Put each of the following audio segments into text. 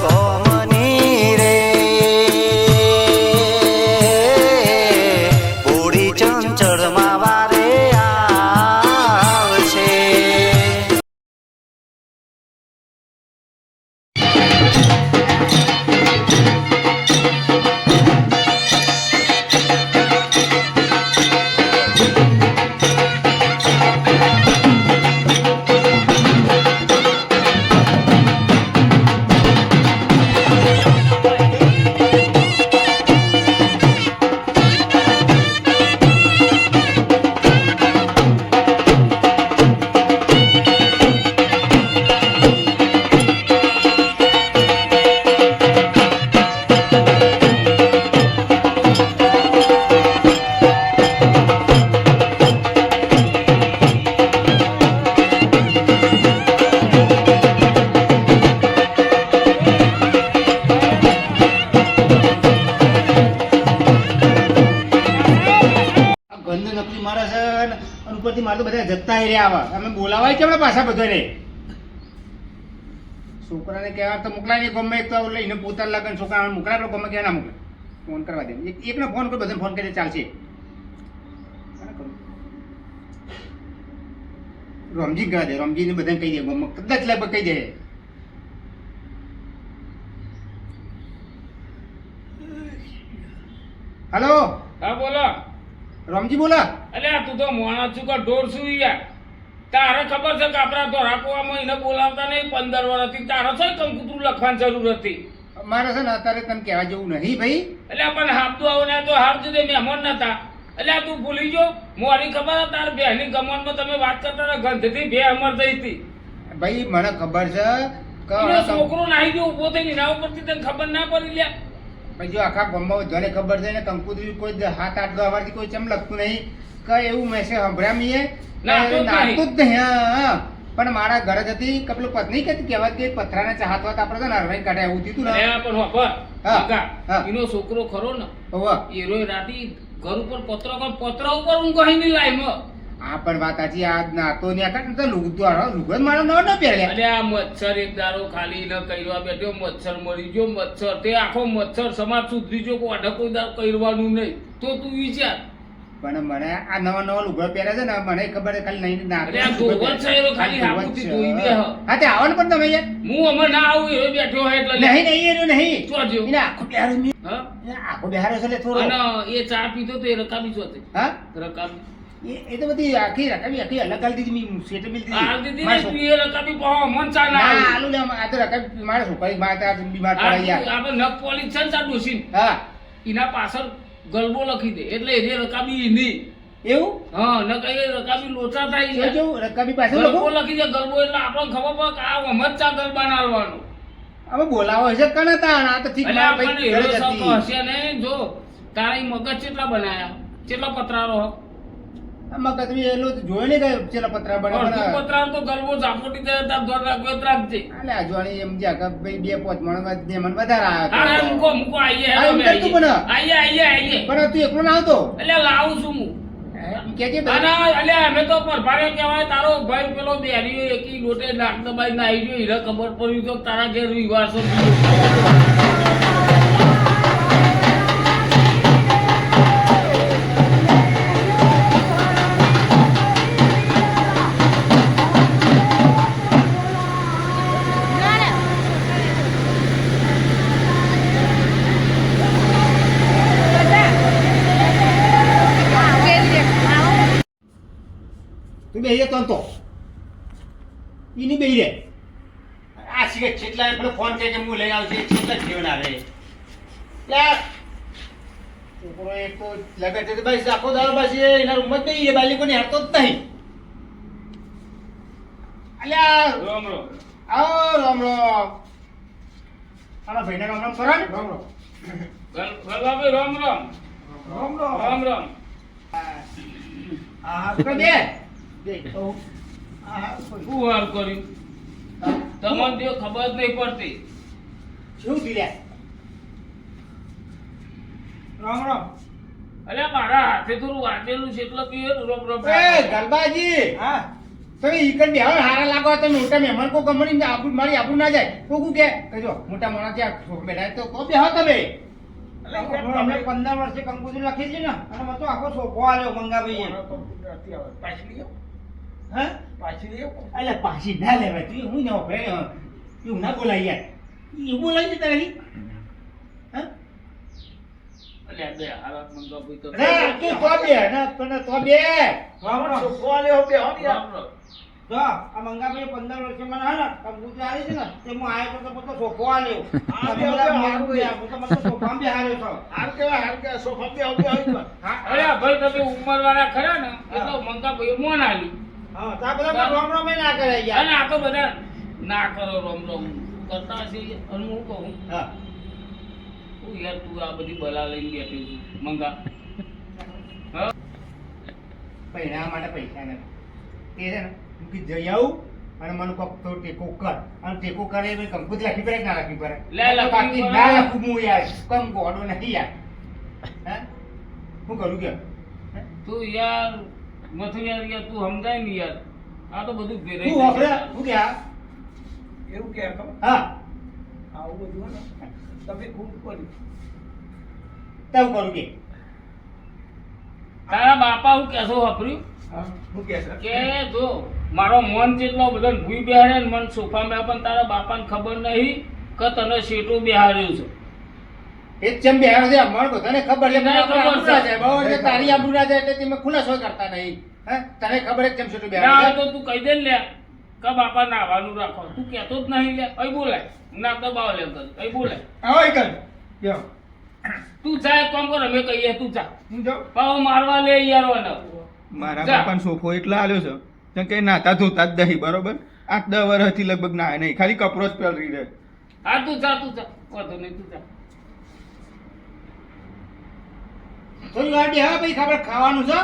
ગોમની રે પૂરી ચંચળમાં વારે આવશે. ઉપરથી મારે તો બધા જતા રહ્યા આવે અમે બોલાવાય કેમ પાછા બધાને છોકરાને કહેવા તો મોકલાય નહીં ગમે એક તો લઈને પોતાના લગન છોકરાને મોકલાય આપણે ગમે ક્યાં ના મોકલે ફોન કરવા દે એકને ફોન કરો બધાને ફોન કરી ચાલશે. રમજી કહી દે રમજીને બધાને કહી દે ગમે કદાચ લગભગ કહી દે. હલો હા બોલો રમજી બોલો. અલ્યા તું તો મોણા છું કે ઢોર છું યાર. તારે ખબર છે કે આપણા ધોરાકોવામાં એને બોલાવતા નહીં 15 વર્ષથી તારે છે કંકુતરું લખવાની જરૂર હતી. મારે છે ને અત્યારે તને કહેવા જેવું નહીં ભાઈ. એટલે પણ હાફ તો આવું ને તો હાફ જુદે મહેમાન નતા. એટલે તું ભૂલી જો મોરી ખબર તાર બેહની ગમનમાં તમે વાત કરતા હતા ગંધથી બે અમર થઈ હતી ભાઈ મને ખબર છે કે છોકરો નાહી ગયો ઉભો થઈને એના ઉપરથી તને ખબર ના પડી લ્યા. ભાઈ જો આખા ગામમાં બધાને ખબર છે ને કંકુતરી કોઈ 7-8 વારથી કોઈ ચમ લખતું નહીં કે એવું મેં સાંભળ્યા મીએ નાતું જ નહીં. હા પણ મારા ઘરે જતી કપલું પત્ની કે કહેવાત કે પથરાને ચાહત વાત આપણે તો નરવાઈ કાઢે એવું થયું ને. પણ ખબર હા એનો છોકરો ખરો ને હોવા એરો રાતી ઘર ઉપર પત્ર ઉપર હું કહી નહીં લાઈમાં. આ પણ વાત સાચી. આ નાતો ને આખા તો લુગડ મારો ન પહેરે. અરે આ મચ્છર એક દારો ખાલી ન કરવા બેઠો મચ્છર મરી ગયો મચ્છર તે આખો મચ્છર સમાજ સુધરી જો કોઈ અઢા કોઈ દારો કરવાનું નહીં તો તું વિચાર. પણ મને આ નવા લુગડો પહેરે છે ને મને ખબર છે ખાલી નહીં ના અરે આ ધોવત છે એનો ખાલી હાથથી ધોઈ દે. હા તે આવવાનું પણ તમે યાર હું અમે ના આવું એ બેઠો હોય એટલે નહીં નહીં ચોજો એને આખો બિહારો હા આખો બિહારો છે એટલે થોડો. અને એ ચા પીતો તો એ રકાબી ચોથી હા રકાબી એ તો બધી આખી રકાબી અલગ આલી દીધી મી સેટ મિલ આ દીદી ને તું એ રકાબી પાહો મન ચા ના ના આલુ લે આ તો રકાબી મારા છોકરી માતા બીમાર પડી યાર. આપણે નક પોલીસ છે ને ચા ડોસીન હા એના પાછળ ગલબો લખી દે એટલે એને રકાબી નહીં એવું હા ન કઈ રકાબી લોચા થાય છે જો રકાબી પાસે ગલબો લખી દે ગલબો એટલે આપણને ખબર પડે કે આ મત ચા ગલબા નાલવાનું. હવે બોલાવો હશે કને તા આ તો ઠીક એટલે ના આપણને ભાઈ હીરો ઘરે શોખ જતી હશે ને જો તારા ઈ મગજ કેટલા બનાયા કેટલા પતરારો મગજ મે એલો જોયો ને કે ચેલા પતરા બને અડધું પતરારો તો ગલબો ઝાપોટી દે તાર દોર રાખો રાખજે. અલે આ જોણી એમ જા કે ભાઈ 2-5 મણ દે મને વધારે અરે આવ્યો મૂકો આઈએ હા, એમ કરતું પણ. આઈએ પણ તું એકલો ના આવતો એટલે લાવું છું હું એમ કે છે અને એટલે અમે તો પરભારે કહેવાય તારો ભાઈ પેલો બેરી એકી લોટે નાક દબાઈ નાઈ ગયો હીરા ખબર પડી તો તારા ઘેર વિવાસો તું બેહી રે તો ઈની બેહી રે આ સિગરેટ છેટલા પેલો ફોન કે હું લઈ આવશે છેટલા જીવના રે લે છોકરો એક તો લગે છે ભાઈ આખો દારો બસ એના રૂમ જ નહીં એ બાલી કોને હરતો જ નહીં. અલ્યા રામ રામ આવો રામ રામ આના ભાઈને રામ રામ કરો ને રામ રામ ગલબાબી રામ રામ રામ રામ રામ રામ આ તો બે દેખો આ શું હાલ કર્યું તમને જો ખબર જ નહીં પડતી. શું દીલ્યા રામ રામ અલ્યા મારા હાથે થોડું વાંચેલું છે એટલે પીએ રોમ રોમ એ ગલબાજી હા તમે ઈકન બે હવે હારા લાગો તમે મોટા મહેમાન કો ગમણી આબુ મારી આબુ ના જાય કોકું કે કહેજો મોટા માણસ ત્યાં બેઠા તો બે હો તમે અમે 15 વર્ષે કંકુતરી લખી છે ને અને મને તો આખો સોફો આલ્યો મંગાભાઈએ. હે અલે પાછી ના લેવાય તું હું ન ભાઈ એવું ના બોલાય યાર એવું બોલાય છે તારી હા અલ્યા બે હાલત મંગા ભાઈ તો રે તું તો બે ના પણ તો બે જો આ મંગાભાઈએ 15 વર્ષે મને હે ને કંકુતરી આલી છે ને તે હું આયો તો બધો સોફો આલ્યો. મને તો સોફામાં બેહાડ્યો છો. અરે ભાઈ તમે ઉંમર વાળા ખરા ને એટલે મંગા ભાઈ મોન આલી હા તા બધા રોમ રોમ ના કરે યાર. અને આ તો બધા ના કરો રોમ રોમ કરતા છે અને હું કહું હા હું યાર તું આ બધી બલા લઈને બેઠી છું મંગા હા પૈણા માટે પૈસા નથી તે છે ને હું કીધું જઈ આવું અને મને કોક તો ટેકો કર અને ટેકો કરે એ કંકુત રાખી પડે કે ના રાખવી પડે લે, લખવી બાકી પડે. ના લખું હું યાર કમ ગોડો નથી યાર હે હું કરું કે તું યાર મથું યાર તું સમજાય ને યાર આ તો બધું ભેરે હું વાપરે હું કે હા એવું કે ખબર હા આવું બધું હે ને તમે ખૂબ કર્યું. તવ કરું કે તારા બાપા હું કેસો વાપર્યું હું કે છે કે જો મારો મન જેટલો બધો ભૂઈ બેહાડે ને મન સોફા માં પણ તારા બાપાને ખબર નહીં કે તને શેટો બેહાડ્યો છે એક ચમ બેહાર છે અમાર બધાને ખબર છે તને મને ખબર ખબર છે. છે બહુ એટલે તારી આબરૂ ના જાય એટલે તમે ખુલાસો કરતા નહીં હે તને ખબર છે ચમ છોટું ના બેહાર હોય તો તું કહી દે ને લે કે બાપા નાવાનું રાખો તું કહેતો જ નહીં લે અહીં બોલાય ના દબાવ લે કર અહીં બોલાય આવો ઈકન જો તું જા એક કામ કર અમે કહીએ તું જા હું જો પાવ મારવા લે યાર વાને મારા જા. બાપાનો સોફો એટલા આલ્યો છે કેમ કે નાતા ધોતા જ નહીં બરોબર 8-10 વર્ષથી લગભગ નાય નહીં ખાલી કપડો જ પહેરી રહે હા તું જા વાંધો નહીં તું જા થોડી વાર બેહા પછી ખબર ખાવાનું છે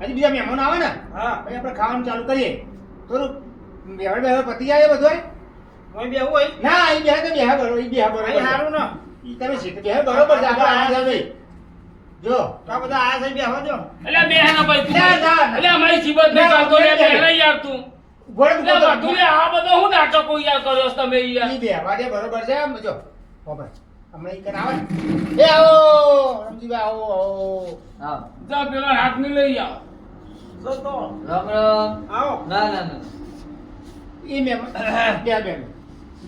હજી બીજા મહેમાનો આવે ને હા પછી આપણે ખાવાનું ચાલુ કરીએ થોડું બેહડ બેહડ પતી જાય બધું હું બેહું હોય ના અહીં બેહા તો બેહા બરોબર અહીં બેહા બરોબર અહીં હારું ને ઈ તમે શીખ બેહા બરોબર છે આપણે આ જાય ભાઈ જો તો આ બધા આ સાહેબ બેહવા દો. એટલે બે ના ભાઈ તું ના, ના. એટલે અમારી જીબત નહીં ચાલતો લે બે યાર તું ગોળ એટલે બધું લે આ બધો હું નાટકો યાર કર્યો છે તમે યાર ઈ બેહવા દે બરોબર છે આમ જો બાબા હમણાં ઈ કન આવે ને એ આવો રમજીભાઈ આવો આવો જા પેલા હાથ ની લઈ આવ તો રામ રામ. આવો ના ના ના ઈ મહેમાન બે બેન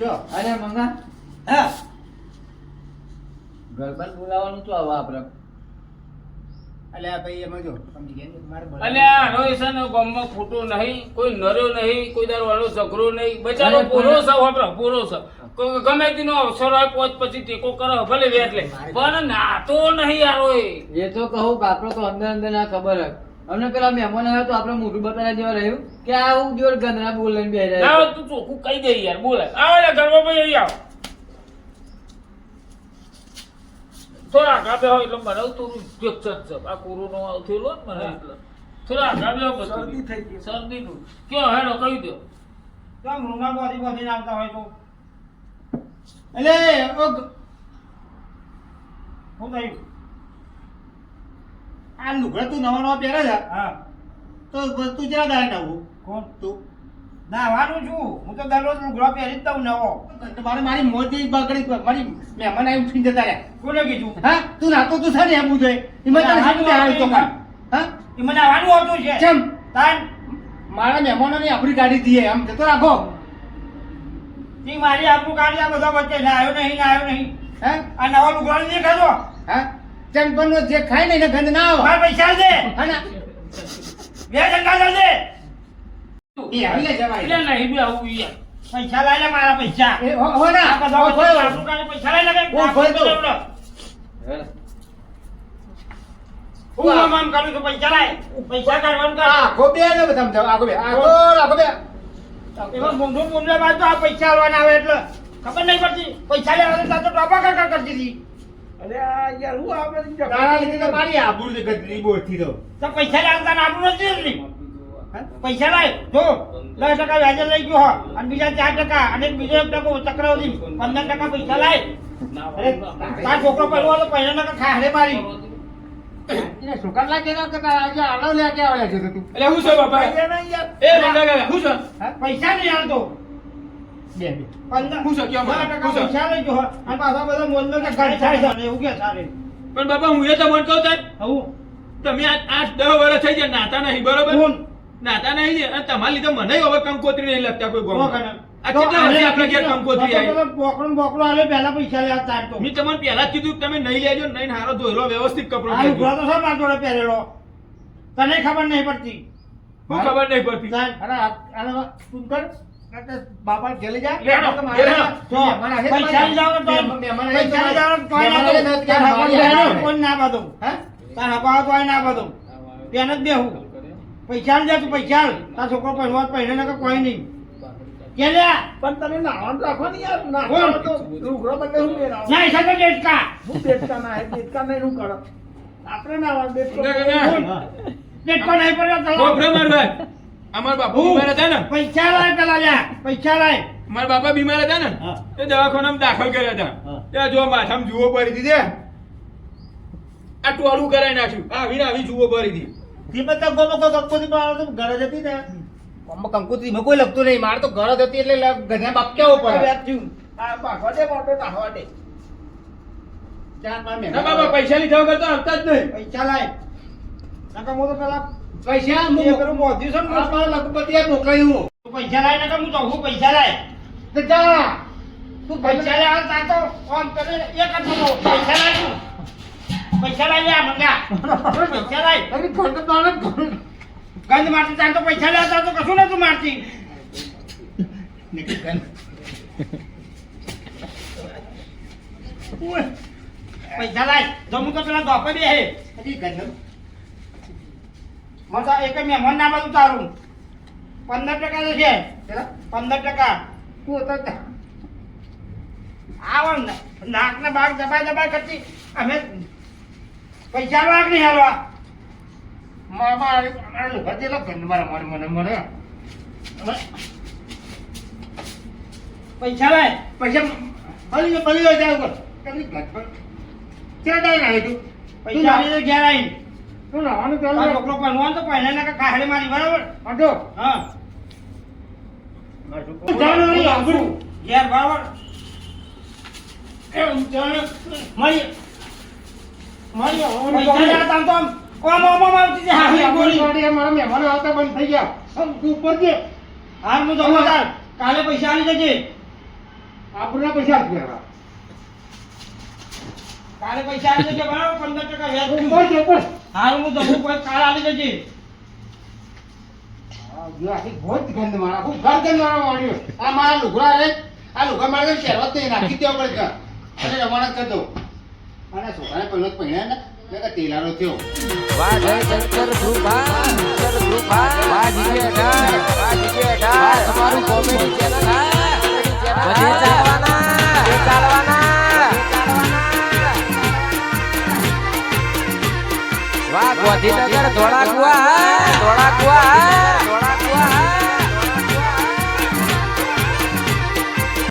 જો અરે મંગા હા ગરબાને બોલાવવાનું તો આવા આપણે અલ્યા ભાઈ એમાં જો સમજી ગયા ને? મારે બોલાવવાનું. અલ્યા રોય છે ને ગામમાં ખોટો નહીં કોઈ નર્યો નહીં કોઈ દર વાળો ઝઘડો નહીં બચારો અરે પૂરો પણ- છે વાપરો પૂરો છે કોઈ ગમે તેનો અવસર હોય પોત પછી ટેકો કરો ભલે વેટ લે પણ નાતો નહીં યાર ઓય એ તો કહું કે આપણે તો અંદર અંદર ના ખબર હોય અમને પેલા મહેમાન આવ્યો તો આપણે મોઢું બતાવ્યા જેવા રહ્યું કે આવું જોર ગંદના બોલ લઈને બેહી ના જાય તું ચોખ્ખું કહી દે યાર બોલે આવો લે ઘરમાં ભાઈ અહીં આવો થોડા આગા બે હોય એટલે મને થોડું ફ્રેક્ચર છે આ કોરોનો થયેલો ને મને એટલે થોડા આગા બે હોય શરદી થઈ ગઈ. શરદીનું કયો હેડો કહી દો તો રૂમમાં બોધી બોધી આવતા હોય તો એટલે ઓ શું થયું આ લુગડા તું નવા નવા પહેરે છે હા તો તું જરા દાય નવું કોણ તું નાવાનું છું હું તો દરરોજ લુગડો પહેરી જ દઉં નવો. તમારે મારી મોટી બગડી મારી મહેમાન આવી ઉઠીને જતા રહ્યા કોને કીધું હા તું નાતો તું છે ને એમ જોઈએ એમાં તને શું બેહાડ્યું તો કાં? હા એ મને આવવાનું હોતું છે ચમ તાન મારા મહેમાનોની આપણી ગાડી દીએ આમ જતો રાખો તી મારી આપણું કાઢી આ બધા વચ્ચે ના આવ્યો નહીં ના આવ્યો નહીં હા આ નવા લુગડો નહીં ખાધો હા ચંપનનો જે ખાય ને એને ગંધ ના આવે મારા પૈસા દે હા ના બે ટકા દે એ આવી લે જવાય એટલે નહીં બી આવું યાર પૈસા લાય લે મારા પૈસા એ હો ના આ બધા હો વચ્ચે ભયો. આપણું કાઢી પૈસા લાય લે ઓ, ભયો તો. હું આમ કરું છું પૈસા લાય પૈસા કાઢવાનું કર આખો બે ને બધા સમજાવો આખો બે આખો બે એમાં મોંઘું બોલવા બાદ તો આ પૈસા આલવાના આવે એટલે ખબર નહીં પડતી પૈસા લેવા તો ટોપા કાકા કરતી હતી અરે યાર હું આપણે તારા લીધે તો મારી આબરૂ છે ગદરી બોલતી તો તો પૈસા લેવા તને આપણું નથી એટલી પૈસા લાય જો 10% વ્યાજે લઈ ગયો હો અને બીજા 4% અને બીજો 1% ચક્રવૃદ્ધિ 15% પૈસા લાય ના અરે, ના. તાર છોકરો પહેલો તો પહેલા ટકા ખાહડે મારી એને સુકાન લાગે ના કે આજે આલો લે કે આવે છે તું એટલે હું છે બાપા પૈસા નહીં યાર. એ મંગા કાકા હું છે હા? પૈસા નહીં આલતો બે 15 હું છે કેમ 10% હું છે પૈસા લઈ જો અને પાછા બધા મોલનો કે ઘર થાય છે એવું કે સારે પણ બાપા હું એ તમને કહું તાર હું તમે આ 8-10 વર્ષ થઈ ગયા નાતા નહીં બરોબર કોણ? નાતા નહીં ને અને તમારા લીધે મને હવે કંકોત્રી નહીં લગતા કોઈ તો ગામમાં. કને. આ કેટલા વર્ષે આપણે ઘેર કંકોત્રી આવી બોકડો આલે પહેલા પૈસા લે તાર તો મેં તમને પહેલા જ કીધું કે તમે નહીં લેજો નહીં હારો ધોયેલો વ્યવસ્થિત કપડો આ લેજો. ઉઘરો તો સર માર જોડે પહેરેલો તને ખબર નહીં પડતી હું ખબર નહીં પડતી ચાલ, અરે આને તું કર બાપા ઘેલી જા લે, હેડો, હેડો. તો પૈસા લઈ જાવ તો પૈસા લઈ જાવ તો ના બધું તાર હવા કોઈ ના બધું હે તાર હવા તો ના બધું પેન જ બેહું પૈસા લઈ જા તું પૈસા લ. તાર છોકરો પહેરવા પહેરે ને કોઈ નહીં કે લે પણ તમે નાવાનું રાખો ને યાર કોણ? નાવાનો તો રૂગરો બંને હું મેળાવો ના ઈસા તો ડેટકા હું બેટકા ના હે બેટકા મેં શું કરો આપણે નાવાનું બેટકો ના, ના, ના. ડેટકો નહીં પડ્યો ગોખરો ચલો મારવા. અમારા બાપુ બીમાર હતા ને પૈસા લાય પેલા લ્યા પૈસા લાય મારા બાપા બીમાર હતા ને હા. તે દવાખાનામાં દાખલ કર્યા હતા હા. ત્યાં જો માથામાં જુઓ પડી હતી તે. આ ટોળું કરાઈ નાખ્યું આવીને આવી જુઓ પડી હતી તે બધા ગોમો કો કંકોત્રી માં તો ઘર જ હતી ને કંકોત્રી માં કોઈ લગતું નહીં મારે તો ઘર જ હતી એટલે ઘરના બાપ કેવો પડે આ બાખવા દે મોટો નાખવા દે ચાર પાંચ ના બાપા પૈસા લીધા વગર તો આવતા જ નહીં પૈસા લાય નકર હું તો પેલા પૈસા હું પેલું મોઢું છે ને મારા લખપતિએ મોકલ્યું તું પૈસા લાય નકર હું તો હું પૈસા લાય તો જા તું પૈસા લે આ તા તો ફોન કરે એક જ તો પૈસા લાય તું પૈસા લાય લે મંગા પૈસા લાય અરે ઘર તો તારે ગંધ મારતી તાર તો પૈસા લેતા તો કશું નતું મારતી નીકળ ગંધ ઓય પૈસા લાય જમું તો પેલા ધોપે બે હે હજી ગંધ મજા એક મહેમાન ના બધું તારું 15% તો છે 15% તું તો આવો નાક ને બાગ દબાઈ દબાઈ કરતી અમે પૈસા વાગ નહીં હાલવા મારા લોકો જેટલો ગંધ મારા મને પૈસા લાય પૈસા બળી જાય ઉપર કદી ઘર પર ક્યાં જાય ના તું પૈસા આવીને ઘેર આવીને તું નાવાનું તારો ચાલુ છોકરો ભણવાનો તો પહેલા ના કાહડે મારી બરાબર અડો હા જવાનું નહીં આપણું ઘેર બરાબર એમ જાણે મળી પૈસા લેતા તો આમ કોમ આવતી છે હા ગોળી મારા મહેમાનો આવતા બંધ થઈ ગયા આમ તું ઉપર છે હાલ હું જમવા ચાલ કાલે પૈસા આલી જજે આપણા પૈસા આપી કાલે પૈસા આલી જજે બરાબર 15% વ્યાજ ઉપર છે ઉપર હાલ હું જમું કોઈ કાલ આલી જજે बहुत गंद मारा खूब घर गंद मारा वाड़ियो आ मारा लुगड़ा रे आ लुगड़ा मारे शरबत ते नाखी देव पड़े का अरे रवाना कर दो अरे सोकाने पहिलो पहिने ने મેં કે તેલારો થયો વાહ જય શંકર ધ્રુભા વાહ જીજે ઢાળ તમારું કોમેડી ચેનલ બધે ચાલવાના વાહ ગોધીનગર ધોળાકુવા